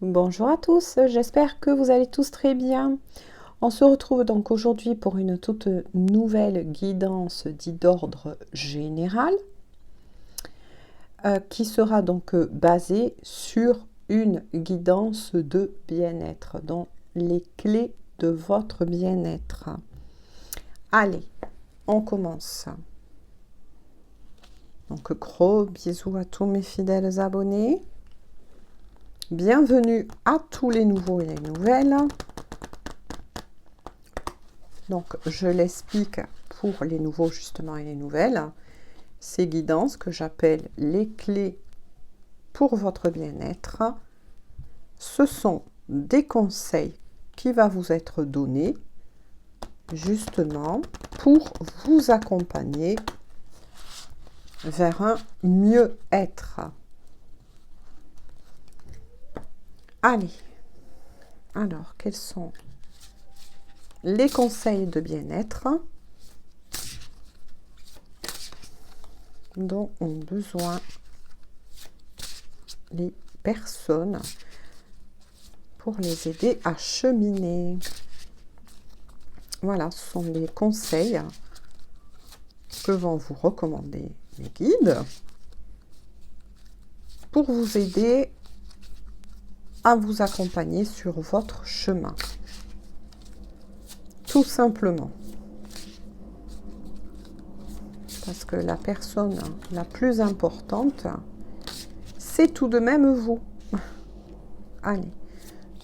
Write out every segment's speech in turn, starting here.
Bonjour à tous, j'espère que vous allez tous très bien. On se retrouve donc aujourd'hui pour une toute nouvelle guidance dite d'ordre général qui sera donc basée sur une guidance de bien-être, donc les clés de votre bien-être. Allez, on commence. Donc gros bisous à tous mes fidèles abonnés. Bienvenue à tous les nouveaux et les nouvelles. Donc, je l'explique pour les nouveaux justement et les nouvelles. Ces guidances que j'appelle les clés pour votre bien-être, ce sont des conseils qui vont vous être donnés justement pour vous accompagner vers un mieux-être. Allez, alors quels sont les conseils de bien-être dont ont besoin les personnes pour les aider à cheminer. Voilà, ce sont les conseils que vont vous recommander les guides pour vous aider à vous accompagner sur votre chemin. Tout simplement. Parce que la personne la plus importante, c'est tout de même vous. Allez,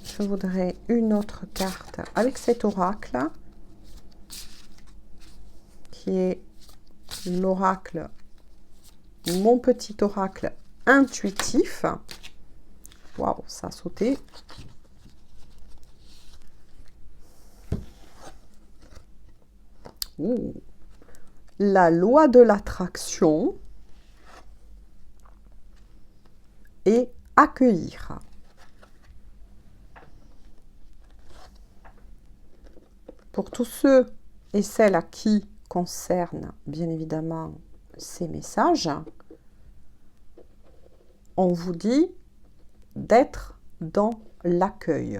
je voudrais une autre carte avec cet oracle qui est l'oracle, mon petit oracle intuitif. Waouh, ça a sauté. Ouh. La loi de l'attraction et accueillir. Pour tous ceux et celles à qui concernent bien évidemment ces messages, on vous dit d'être dans l'accueil.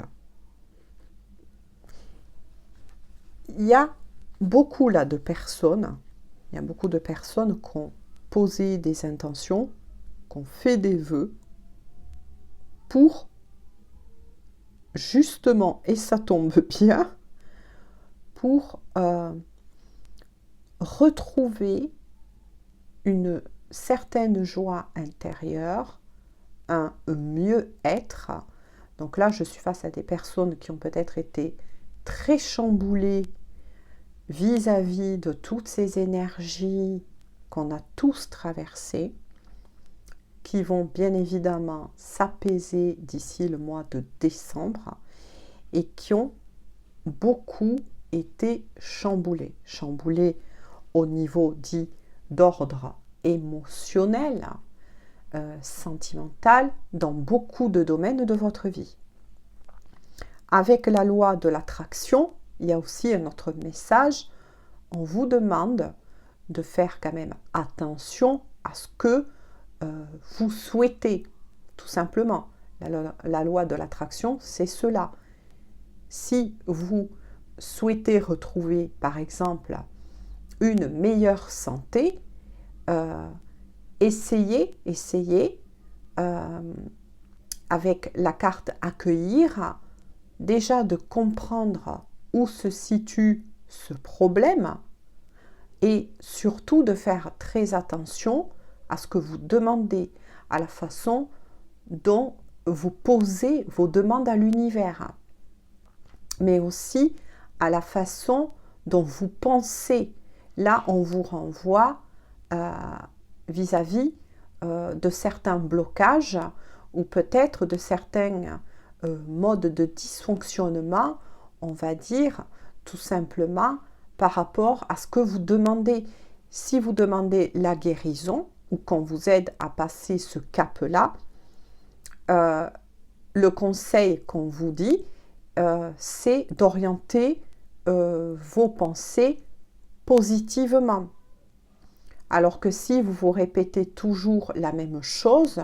Il y a beaucoup là de personnes, il y a beaucoup de personnes qui ont posé des intentions, qui ont fait des vœux pour justement, et ça tombe bien, pour retrouver une certaine joie intérieure, un mieux-être. Donc là, je suis face à des personnes qui ont peut-être été très chamboulées vis-à-vis de toutes ces énergies qu'on a tous traversées, qui vont bien évidemment s'apaiser d'ici le mois de décembre et qui ont beaucoup été chamboulées. Chamboulées au niveau dit d'ordre émotionnel, sentimental, dans beaucoup de domaines de votre vie. Avec la loi de l'attraction, il y a aussi un autre message. On vous demande de faire quand même attention à ce que vous souhaitez, tout simplement. La loi de l'attraction, c'est cela. Si vous souhaitez retrouver, par exemple, une meilleure santé, essayez avec la carte accueillir, déjà de comprendre où se situe ce problème et surtout de faire très attention à ce que vous demandez, à la façon dont vous posez vos demandes à l'univers, mais aussi à la façon dont vous pensez. Là, on vous renvoie vis-à-vis de certains blocages ou peut-être de certains modes de dysfonctionnement, on va dire tout simplement par rapport à ce que vous demandez. Si vous demandez la guérison ou qu'on vous aide à passer ce cap-là, le conseil qu'on vous dit, c'est d'orienter vos pensées positivement. Alors que si vous vous répétez toujours la même chose,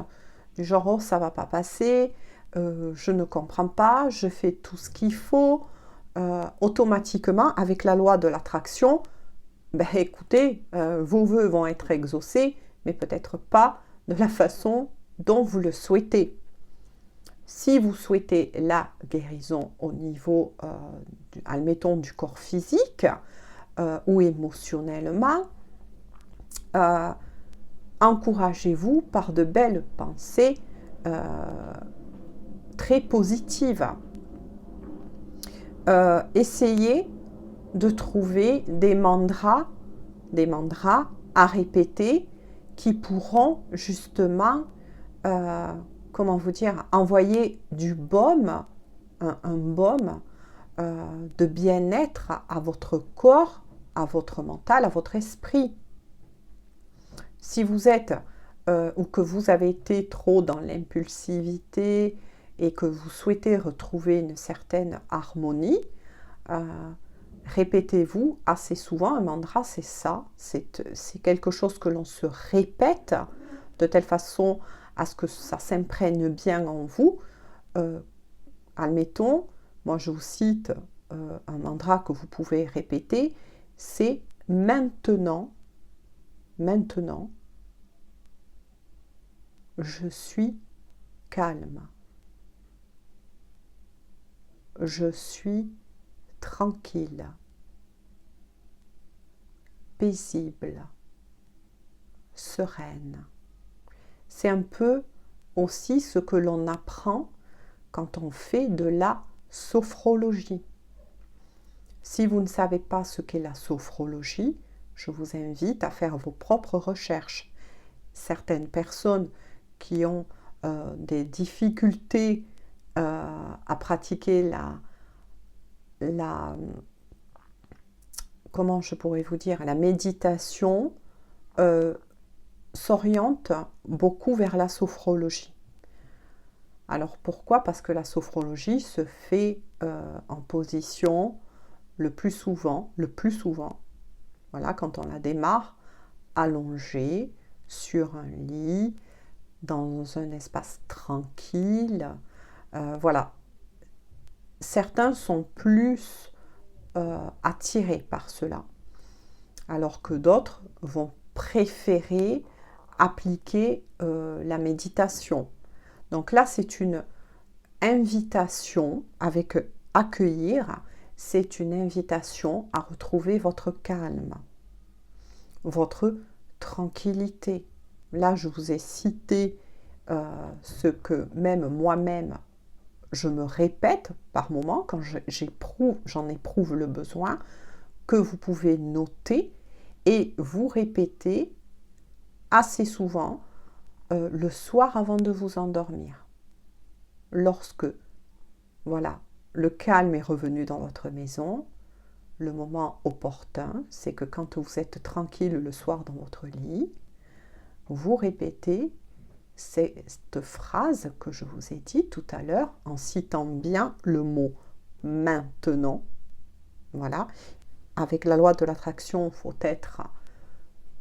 du genre oh, ça va pas passer, je ne comprends pas, je fais tout ce qu'il faut, automatiquement, avec la loi de l'attraction, ben, écoutez, vos vœux vont être exaucés, mais peut-être pas de la façon dont vous le souhaitez. Si vous souhaitez la guérison au niveau, admettons, du corps physique ou émotionnellement, encouragez-vous par de belles pensées très positives. Essayez de trouver des mantras à répéter qui pourront justement, comment vous dire, envoyer du baume, un baume de bien-être à votre corps, à votre mental, à votre esprit. Si vous êtes ou que vous avez été trop dans l'impulsivité et que vous souhaitez retrouver une certaine harmonie, répétez-vous assez souvent. Un mantra, c'est ça, c'est quelque chose que l'on se répète de telle façon à ce que ça s'imprègne bien en vous. Admettons, moi je vous cite un mantra que vous pouvez répéter, c'est maintenant, je suis calme. Je suis tranquille, paisible, sereine. C'est un peu aussi ce que l'on apprend quand on fait de la sophrologie. Si vous ne savez pas ce qu'est la sophrologie, je vous invite à faire vos propres recherches. Certaines personnes qui ont des difficultés à pratiquer comment je pourrais vous dire, la méditation s'orientent beaucoup vers la sophrologie. Alors pourquoi? Parce que la sophrologie se fait en position le plus souvent, voilà, quand on la démarre, allongée sur un lit, dans un espace tranquille. Voilà. Certains sont plus attirés par cela, alors que d'autres vont préférer appliquer la méditation. Donc là, c'est une invitation avec accueillir, c'est une invitation à retrouver votre calme, votre tranquillité. Là, je vous ai cité ce que même moi-même, je me répète par moment quand j'en éprouve le besoin, que vous pouvez noter et vous répéter assez souvent le soir avant de vous endormir. Lorsque, voilà, le calme est revenu dans votre maison, le moment opportun, c'est que quand vous êtes tranquille le soir dans votre lit, vous répétez cette phrase que je vous ai dit tout à l'heure en citant bien le mot maintenant. Voilà. Avec la loi de l'attraction, il faut être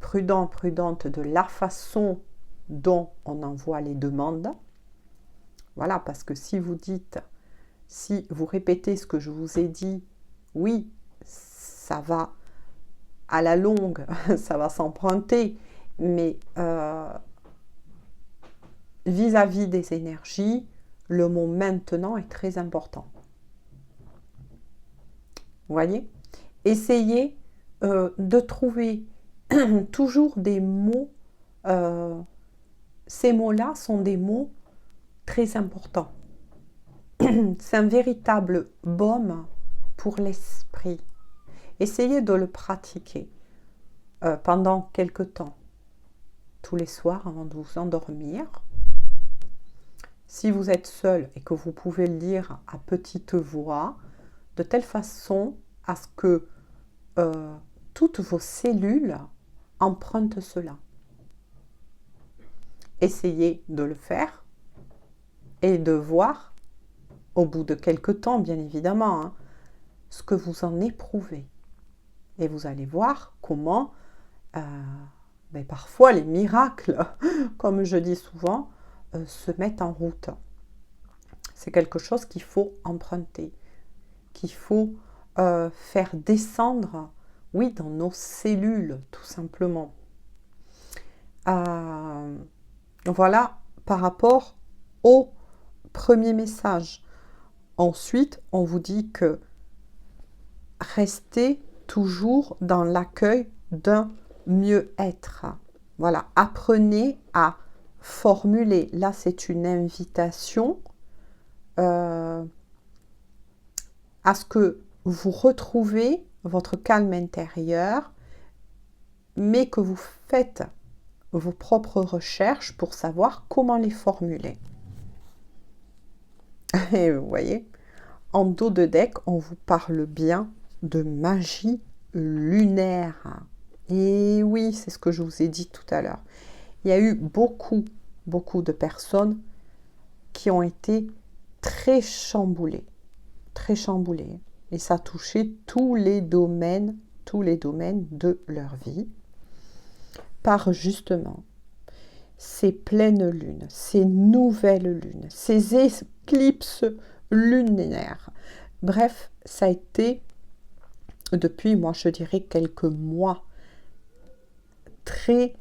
prudente de la façon dont on envoie les demandes. Voilà, parce que si vous répétez ce que je vous ai dit, oui, ça va à la longue, ça va s'emprunter, mais vis-à-vis des énergies, le mot maintenant est très important. Vous voyez? Essayez de trouver toujours des mots. Ces mots-là sont des mots très importants. C'est un véritable baume pour l'esprit. Essayez de le pratiquer pendant quelque temps, tous les soirs avant de vous endormir. Si vous êtes seul et que vous pouvez le dire à petite voix, de telle façon à ce que toutes vos cellules empruntent cela. Essayez de le faire et de voir, au bout de quelque temps bien évidemment, hein, ce que vous en éprouvez. Et vous allez voir comment, parfois les miracles, comme je dis souvent, se mettent en route. C'est quelque chose qu'il faut emprunter, qu'il faut faire descendre, oui, dans nos cellules, tout simplement. Voilà par rapport au premier message. Ensuite, on vous dit que restez toujours dans l'accueil d'un mieux-être. Voilà, apprenez à formuler. Là, c'est une invitation à ce que vous retrouvez votre calme intérieur, mais que vous faites vos propres recherches pour savoir comment les formuler. Et vous voyez, en dos de deck, on vous parle bien de magie lunaire. Et oui, c'est ce que je vous ai dit tout à l'heure. Il y a eu beaucoup de personnes qui ont été très chamboulées. Et ça a touché tous les domaines de leur vie. Par justement ces pleines lunes, ces nouvelles lunes, ces éclipses lunaires. Bref, ça a été, depuis, moi je dirais, quelques mois, très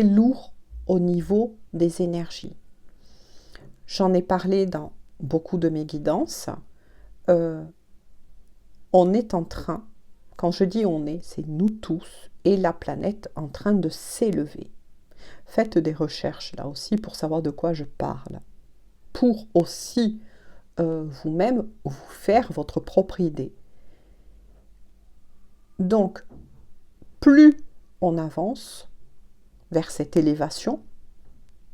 lourd au niveau des énergies. J'en ai parlé dans beaucoup de mes guidances. On est en train, quand je dis on est, c'est nous tous et la planète en train de s'élever. Faites des recherches là aussi pour savoir de quoi je parle. Pour aussi vous-même vous faire votre propre idée. Donc, plus on avance vers cette élévation,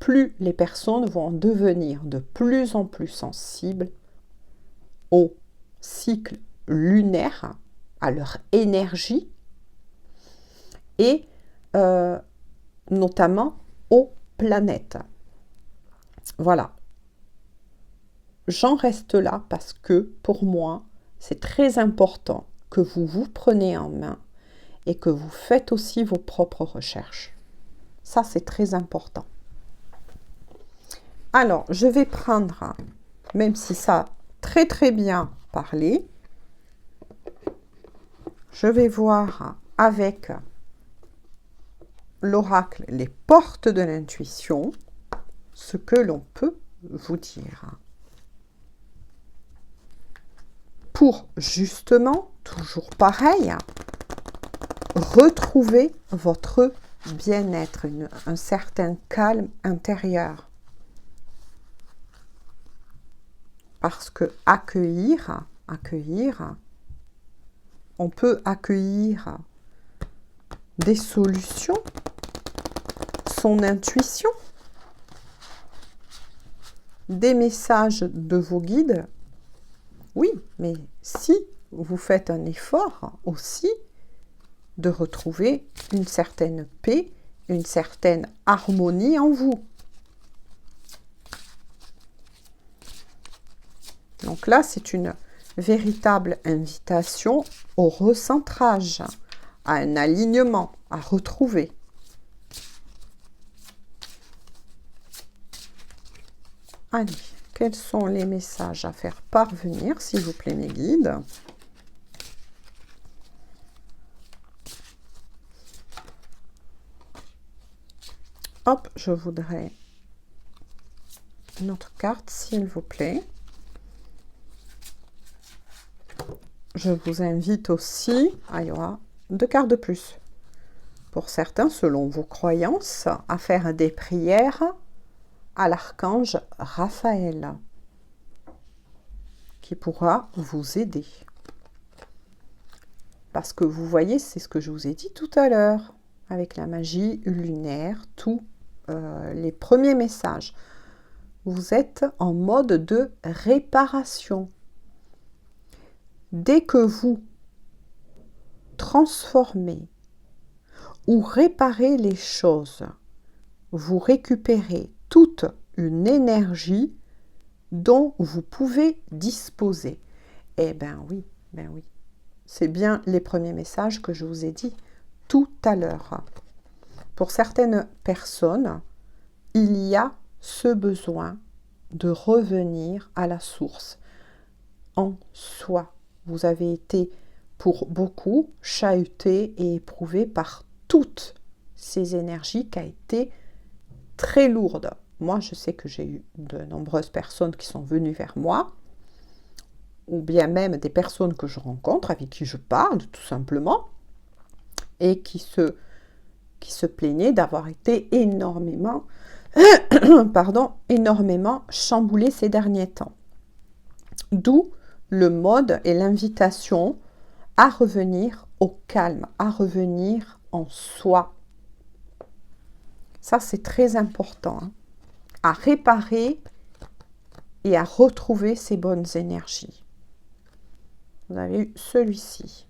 plus les personnes vont devenir de plus en plus sensibles au cycle lunaire, à leur énergie et notamment aux planètes. Voilà. J'en reste là parce que pour moi, c'est très important que vous vous preniez en main et que vous faites aussi vos propres recherches. Ça, c'est très important. Alors, je vais prendre, même si ça a très bien parlé, je vais voir avec l'oracle les portes de l'intuition ce que l'on peut vous dire. Pour justement, toujours pareil, retrouver votre bien-être, un certain calme intérieur. Parce que accueillir, on peut accueillir des solutions, son intuition, des messages de vos guides. Oui, mais si vous faites un effort aussi de retrouver une certaine paix, une certaine harmonie en vous. Donc là, c'est une véritable invitation au recentrage, à un alignement, à retrouver. Allez, quels sont les messages à faire parvenir, s'il vous plaît, mes guides? Hop, je voudrais une autre carte, s'il vous plaît. Je vous invite aussi, il y aura 2 cartes de plus. Pour certains, selon vos croyances, à faire des prières à l'archange Raphaël, qui pourra vous aider. Parce que vous voyez, c'est ce que je vous ai dit tout à l'heure, avec la magie lunaire, tous les premiers messages. Vous êtes en mode de réparation. Dès que vous transformez ou réparez les choses, vous récupérez toute une énergie dont vous pouvez disposer. Eh bien oui, c'est bien les premiers messages que je vous ai dit tout à l'heure. Pour certaines personnes, il y a ce besoin de revenir à la source, en soi. Vous avez été, pour beaucoup, chahuté et éprouvé par toutes ces énergies qui a été très lourde. Moi, je sais que j'ai eu de nombreuses personnes qui sont venues vers moi, ou bien même des personnes que je rencontre, avec qui je parle, tout simplement, et qui se plaignaient d'avoir été énormément, énormément chamboulées ces derniers temps. D'où le mode et l'invitation à revenir au calme, à revenir en soi. Ça, c'est très important, hein, à réparer et à retrouver ces bonnes énergies. Vous avez eu celui-ci.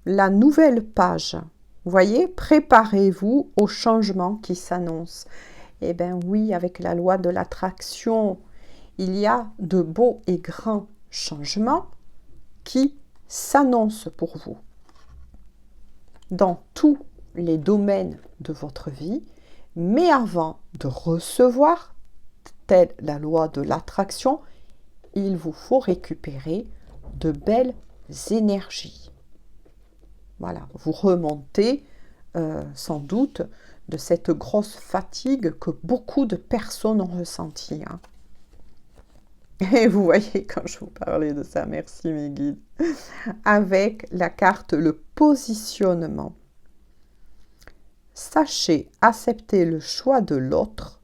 La nouvelle page. Vous voyez, préparez-vous au changement qui s'annonce. Eh bien oui, avec la loi de l'attraction, il y a de beaux et grands changements qui s'annoncent pour vous. Dans tous les domaines de votre vie, mais avant de recevoir, telle la loi de l'attraction, il vous faut récupérer de belles énergies. Voilà, vous remontez sans doute de cette grosse fatigue que beaucoup de personnes ont ressentie. Hein. Et vous voyez, quand je vous parlais de ça, merci mes guides, avec la carte le positionnement. Sachez accepter le choix de l'autre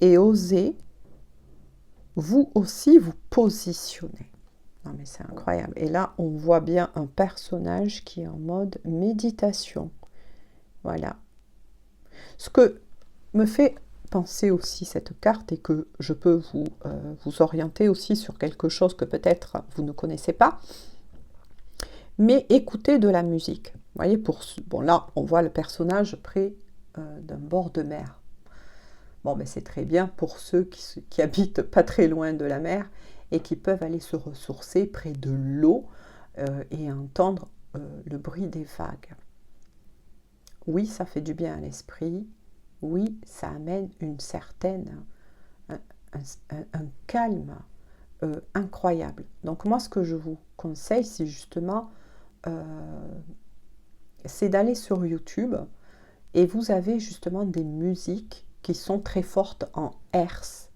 et osez vous aussi vous positionner. Non mais c'est incroyable. Et là, on voit bien un personnage qui est en mode méditation. Voilà. Ce que me fait penser aussi cette carte et que je peux vous orienter aussi sur quelque chose que peut-être vous ne connaissez pas, mais écoutez de la musique. Vous voyez, bon là, on voit le personnage près d'un bord de mer. Bon, ben c'est très bien pour ceux qui habitent pas très loin de la mer et qui peuvent aller se ressourcer près de l'eau et entendre le bruit des vagues. Oui, ça fait du bien à l'esprit. Oui, ça amène un calme incroyable. Donc moi, ce que je vous conseille, c'est justement, c'est d'aller sur YouTube et vous avez justement des musiques qui sont très fortes en hertz.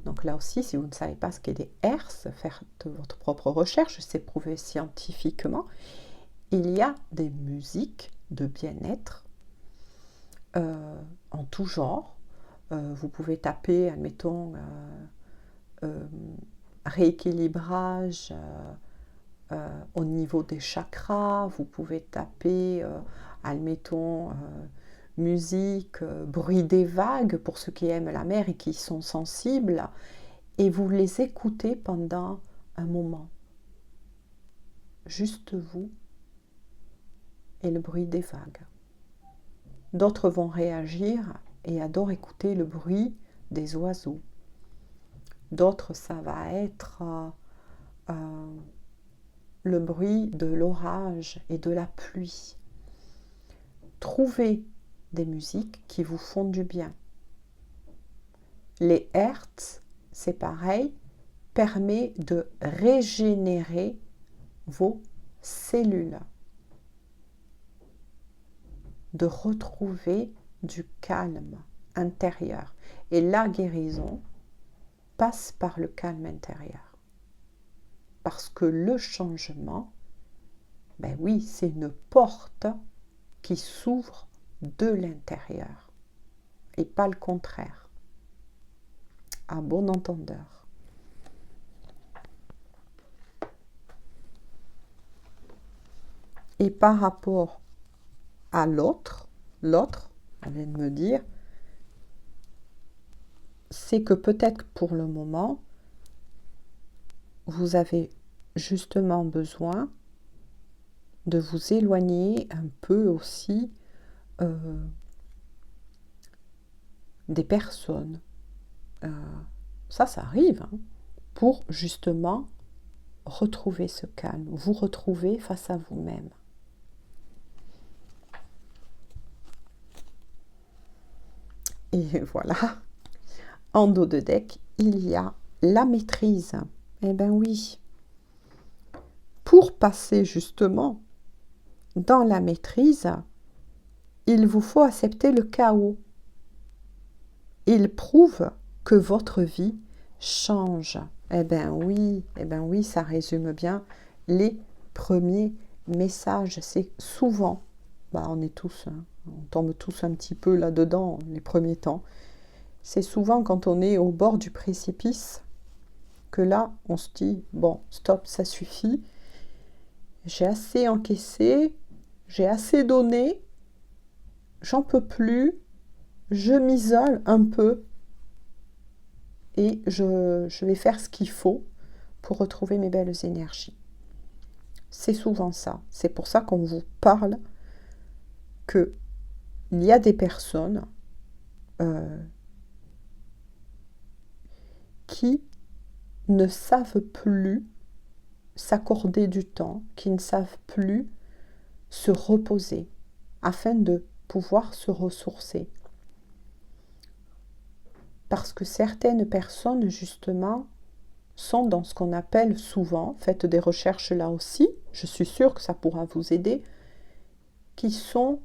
Donc là aussi, si vous ne savez pas ce qu'est des hertz, faites votre propre recherche, c'est prouvé scientifiquement. Il y a des musiques de bien-être en tout genre. Vous pouvez taper, admettons, rééquilibrage au niveau des chakras. Vous pouvez taper, admettons, musique, bruit des vagues pour ceux qui aiment la mer et qui sont sensibles. Et vous les écoutez pendant un moment. Juste vous et le bruit des vagues. D'autres vont réagir et adorent écouter le bruit des oiseaux. D'autres, ça va être le bruit de l'orage et de la pluie. Trouvez des musiques qui vous font du bien. Les hertz, c'est pareil, permet de régénérer vos cellules, de retrouver du calme intérieur. Et la guérison passe par le calme intérieur. Parce que le changement, ben oui, c'est une porte qui s'ouvre de l'intérieur et pas le contraire. À bon entendeur. Et par rapport à l'autre, on vient de me dire, c'est que peut-être pour le moment, vous avez justement besoin de vous éloigner un peu aussi des personnes. Ça arrive, hein, pour justement retrouver ce calme, vous retrouver face à vous-même. Et voilà, en dos de deck, il y a la maîtrise. Eh bien oui, pour passer justement dans la maîtrise, il vous faut accepter le chaos. Il prouve que votre vie change. Eh bien oui, ça résume bien les premiers messages. C'est souvent, on est tous, on tombe tous un petit peu là-dedans les premiers temps. C'est souvent quand on est au bord du précipice que là, on se dit, bon, stop, ça suffit. J'ai assez encaissé, j'ai assez donné, j'en peux plus, je m'isole un peu et je vais faire ce qu'il faut pour retrouver mes belles énergies. C'est souvent ça. C'est pour ça qu'on vous parle qu'il y a des personnes qui ne savent plus s'accorder du temps, qui ne savent plus se reposer afin de pouvoir se ressourcer. Parce que certaines personnes, justement, sont dans ce qu'on appelle souvent, faites des recherches là aussi, je suis sûre que ça pourra vous aider, qui sont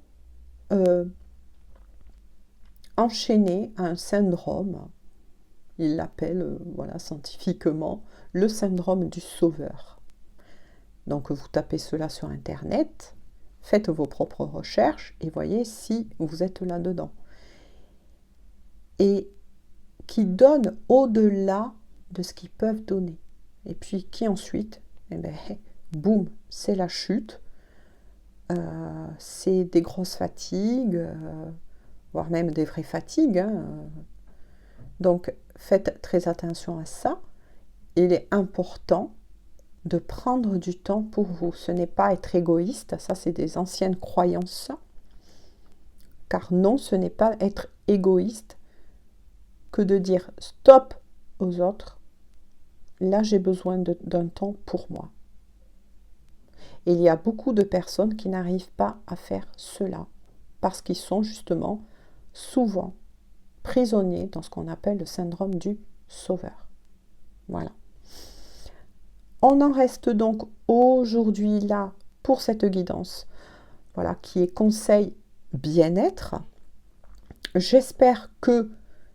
enchaînées à un syndrome, ils l'appellent scientifiquement, le syndrome du sauveur. Donc vous tapez cela sur Internet, faites vos propres recherches et voyez si vous êtes là-dedans. Et qui donnent au-delà de ce qu'ils peuvent donner. Et puis qui ensuite, boum, c'est la chute, c'est des grosses fatigues, voire même des vraies fatigues. Donc faites très attention à ça. Il est important de prendre du temps pour vous. Ce n'est pas être égoïste, ça c'est des anciennes croyances. Car non, ce n'est pas être égoïste que de dire stop aux autres. Là, j'ai besoin d'un temps pour moi. Et il y a beaucoup de personnes qui n'arrivent pas à faire cela parce qu'ils sont justement souvent prisonniers dans ce qu'on appelle le syndrome du sauveur. Voilà. On en reste donc aujourd'hui là pour cette guidance, qui est conseil bien-être. J'espère que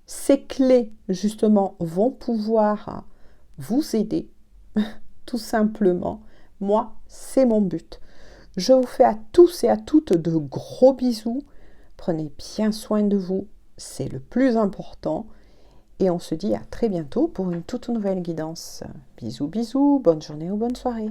ces clés justement vont pouvoir vous aider, tout simplement. Moi, c'est mon but. Je vous fais à tous et à toutes de gros bisous. Prenez bien soin de vous, c'est le plus important. Et on se dit à très bientôt pour une toute nouvelle guidance. Bisous, bisous, bonne journée ou bonne soirée.